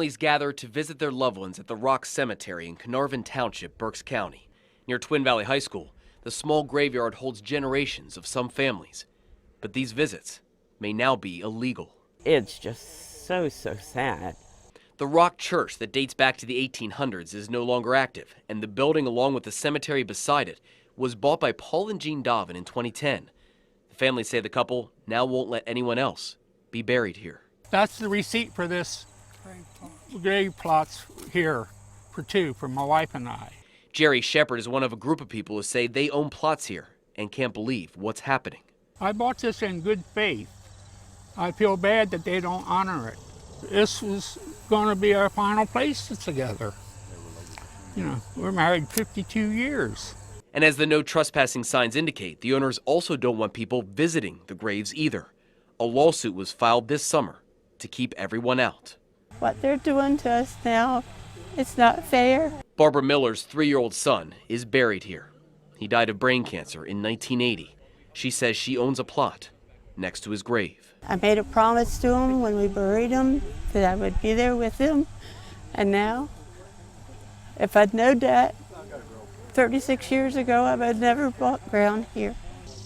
families gather to visit their loved ones at the Rock Cemetery in Carnarvon Township, Berks County. Near Twin Valley High School, the small graveyard holds generations of some families. But these visits may now be illegal. It's just so sad. The Rock Church that dates back to the 1800s is no longer active, and the building along with the cemetery beside it was bought by Paul and Jean Dobbin in 2010. The families say the couple now won't let anyone else be buried here. That's the receipt for this grave plots here for my wife and I. Jerry Shepard is one of a group of people who say they own plots here and can't believe what's happening. I bought this in good faith. I feel bad that they don't honor it. This was going to be our final place together. You know, we're married 52 years. And as the no trespassing signs indicate, the owners also don't want people visiting the graves either. A lawsuit was filed this summer to keep everyone out. What they're doing to us now, it's not fair. Barbara Miller's 3-year-old son is buried here. He died of brain cancer in 1980. She says she owns a plot next to his grave. I made a promise to him when we buried him that I would be there with him. And now, if I'd known that 36 years ago, I would never bought ground here.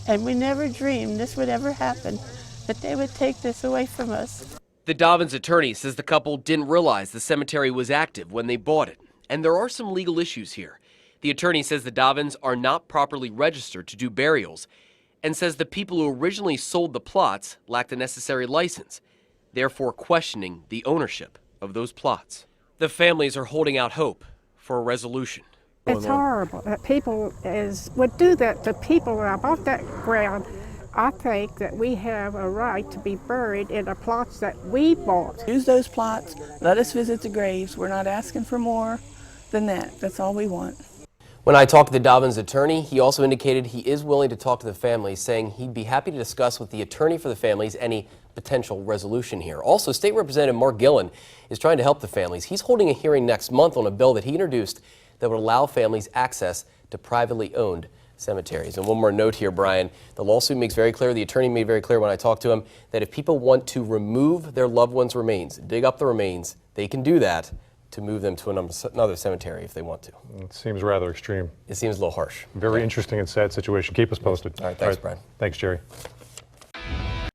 And we never dreamed this would ever happen, that they would take this away from us. The Dobbins attorney says the couple didn't realize the cemetery was active when they bought it, and there are some legal issues here. The attorney says the Dobbins are not properly registered to do burials, and says the people who originally sold the plots lacked the necessary license, therefore questioning the ownership of those plots. The families are holding out hope for a resolution. It's horrible that people would do that to people that bought that ground. I think that we have a right to be buried in the plots that we bought. Use those plots, let us visit the graves. We're not asking for more than that. That's all we want. When I talked to the Dobbins attorney, he also indicated he is willing to talk to the families, saying he'd be happy to discuss with the attorney for the families any potential resolution here. Also, State Representative Mark Gillen is trying to help the families. He's holding a hearing next month on a bill that he introduced that would allow families access to privately owned cemeteries. And one more note here, Brian. The lawsuit makes very clear, the attorney made very clear when I talked to him, that if people want to remove their loved one's remains, dig up the remains, they can do that to move them to another cemetery if they want to. It seems rather extreme. It seems a little harsh. Very interesting and sad situation. Keep us posted. All right, thanks, Brian. Thanks, Jerry.